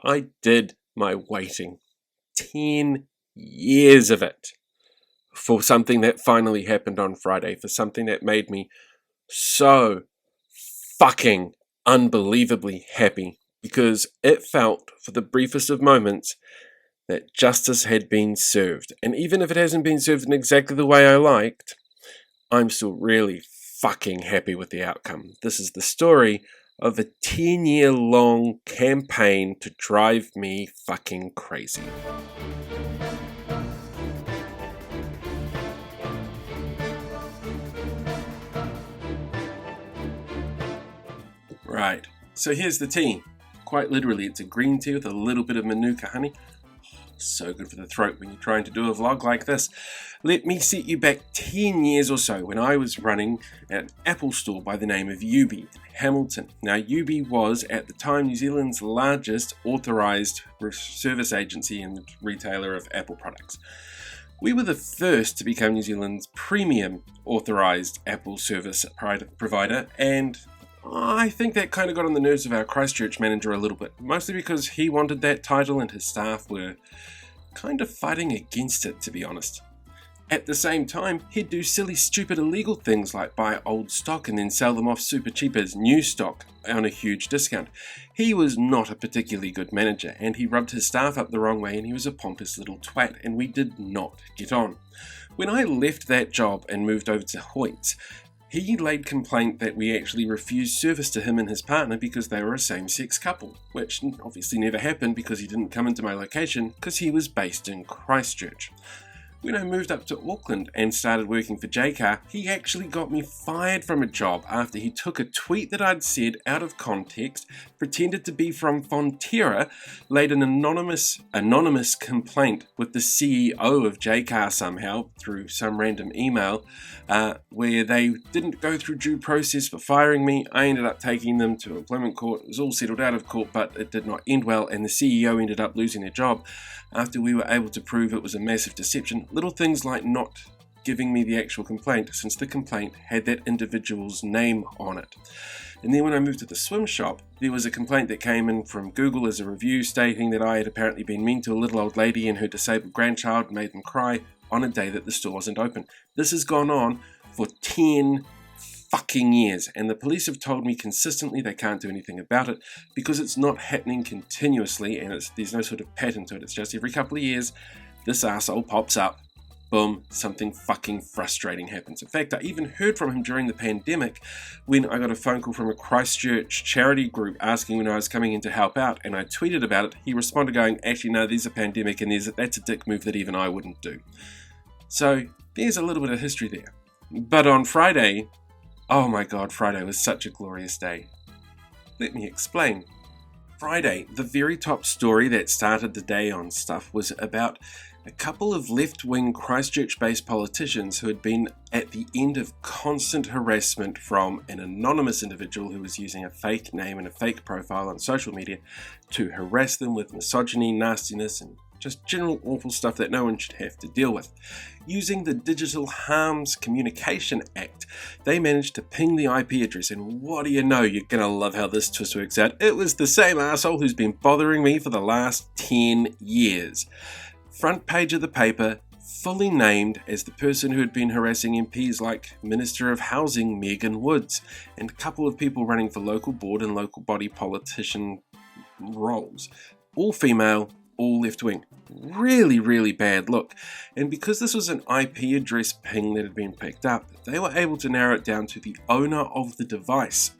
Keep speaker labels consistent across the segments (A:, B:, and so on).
A: I did my waiting. 10 years of it. For something that finally happened on Friday. For something that made me so fucking unbelievably happy. Because it felt, for the briefest of moments, that justice had been served. And even if it hasn't been served in exactly the way I liked, I'm still really fucking happy with the outcome. This is the story of a 10-year long campaign to drive me fucking crazy. Right, so here's the tea. Quite literally, it's a green tea with a little bit of manuka honey. So good for the throat when you're trying to do a vlog like this. Let me set you back 10 years or so when I was running an Apple store by the name of Ubi in Hamilton. Now, Ubi was at the time New Zealand's largest authorised service agency and retailer of Apple products. We were the first to become New Zealand's premium authorised Apple service provider, and I think that kind of got on the nerves of our Christchurch manager a little bit, mostly because he wanted that title and his staff were kind of fighting against it, to be honest. At the same time, he'd do silly, stupid, illegal things like buy old stock and then sell them off super cheap as new stock on a huge discount. He was not a particularly good manager, and he rubbed his staff up the wrong way, and he was a pompous little twat, and we did not get on. When I left that job and moved over to Hoyt's, he laid complaint that we actually refused service to him and his partner because they were a same-sex couple, which obviously never happened because he didn't come into my location because he was based in Christchurch. When I moved up to Auckland and started working for JCar, he actually got me fired from a job after he took a tweet that I'd said out of context, pretended to be from Fonterra, laid an anonymous complaint with the CEO of JCar somehow through some random email, where they didn't go through due process for firing me. I ended up taking them to employment court. It was all settled out of court, but it did not end well, and the CEO ended up losing their job after we were able to prove it was a massive deception. Little things like not giving me the actual complaint, since the complaint had that individual's name on it. And then when I moved to the swim shop, there was a complaint that came in from Google as a review stating that I had apparently been mean to a little old lady and her disabled grandchild and made them cry on a day that the store wasn't open. This has gone on for 10 fucking years, and the police have told me consistently they can't do anything about it because it's not happening continuously, and there's no sort of pattern to it. It's just every couple of years this arsehole pops up, boom, something fucking frustrating happens. In fact, I even heard from him during the pandemic when I got a phone call from a Christchurch charity group asking when I was coming in to help out, and I tweeted about it. He responded going, actually no, there's a pandemic and that's a dick move that even I wouldn't do. So there's a little bit of history there. But on Friday, oh my god, Friday was such a glorious day. Let me explain. Friday, the very top story that started the day on Stuff was about a couple of left-wing Christchurch-based politicians who had been at the end of constant harassment from an anonymous individual who was using a fake name and a fake profile on social media to harass them with misogyny, nastiness, and just general awful stuff that no one should have to deal with. Using the Digital Harms Communication Act, they managed to ping the IP address, and what do you know, you're gonna love how this twist works out. It was the same arsehole who's been bothering me for the last 10 years. Front page of the paper, fully named as the person who had been harassing MPs like Minister of Housing Megan Woods, and a couple of people running for local board and local body politician roles. All female, all left-wing. Really, really bad look. And because this was an IP address ping that had been picked up, they were able to narrow it down to the owner of the device.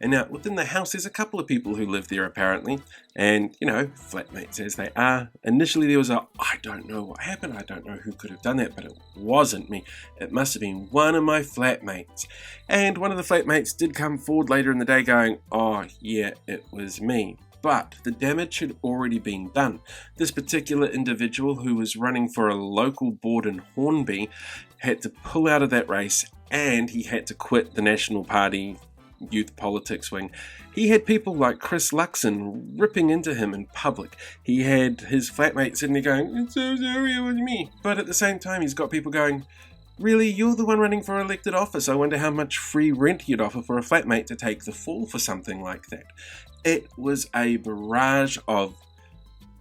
A: And now, within the house, there's a couple of people who live there apparently, and, flatmates as they are. Initially there was I don't know what happened, I don't know who could have done that, but it wasn't me. It must have been one of my flatmates. And one of the flatmates did come forward later in the day going, oh yeah, it was me. But the damage had already been done. This particular individual, who was running for a local board in Hornby, had to pull out of that race, and he had to quit the National Party youth politics wing. He had people like Chris Luxon ripping into him in public. He had his flatmate sitting there going, "I'm so sorry, it was me." But at the same time, he's got people going, "Really, you're the one running for elected office. I wonder how much free rent you'd offer for a flatmate to take the fall for something like that." It was a barrage of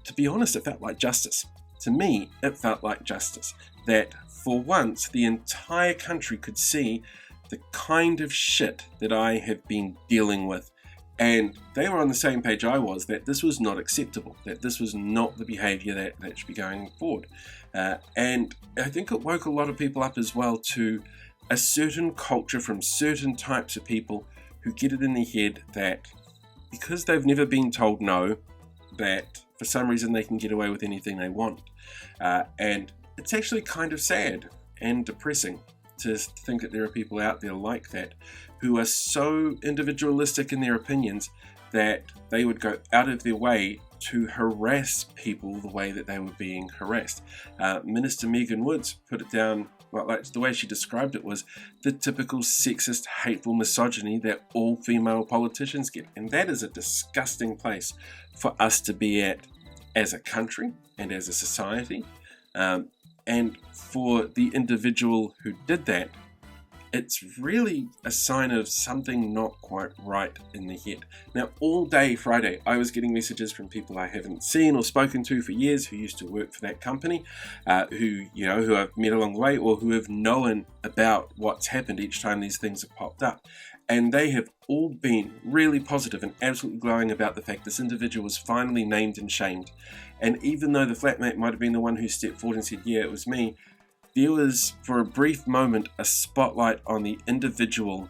A: to be honest, it felt like justice. To me, it felt like justice. That for once, the entire country could see the kind of shit that I have been dealing with. And they were on the same page I was, that this was not acceptable, that this was not the behaviour that should be going forward. And I think it woke a lot of people up as well to a certain culture from certain types of people who get it in their head that because they've never been told no, that for some reason they can get away with anything they want. And it's actually kind of sad and depressing to think that there are people out there like that who are so individualistic in their opinions that they would go out of their way to harass people the way that they were being harassed. Minister Megan Woods put it down, well, like the way she described it was the typical sexist, hateful misogyny that all female politicians get. And that is a disgusting place for us to be at as a country and as a society. And for the individual who did that, it's really a sign of something not quite right in the head. Now, all day Friday, I was getting messages from people I haven't seen or spoken to for years who used to work for that company, who I've met along the way or who have known about what's happened each time these things have popped up. And they have all been really positive and absolutely glowing about the fact this individual was finally named and shamed. And even though the flatmate might have been the one who stepped forward and said, yeah, it was me, there was, for a brief moment, a spotlight on the individual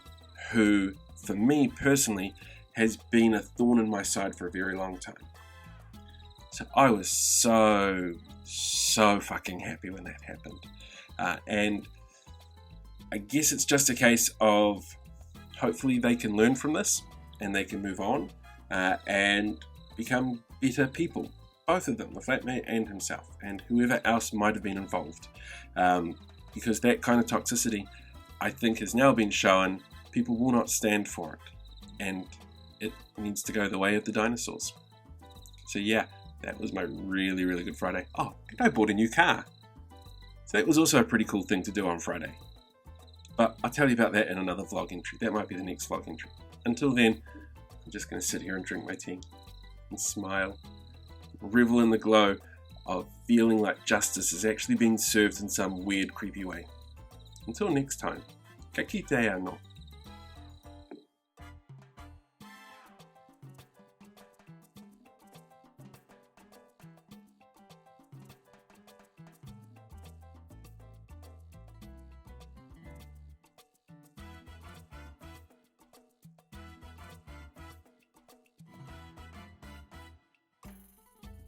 A: who, for me personally, has been a thorn in my side for a very long time. So I was so fucking happy when that happened. And I guess it's just a case of hopefully they can learn from this and they can move on and become better people. Both of them, the flatmate and himself, and whoever else might have been involved. Because that kind of toxicity, I think, has now been shown people will not stand for it. And it needs to go the way of the dinosaurs. So yeah, that was my really, really good Friday. Oh, and I bought a new car. So that was also a pretty cool thing to do on Friday. But I'll tell you about that in another vlog entry. That might be the next vlog entry. Until then, I'm just going to sit here and drink my tea and smile. Revel in the glow of feeling like justice is actually being served in some weird, creepy way. Until next time, ka kite anō.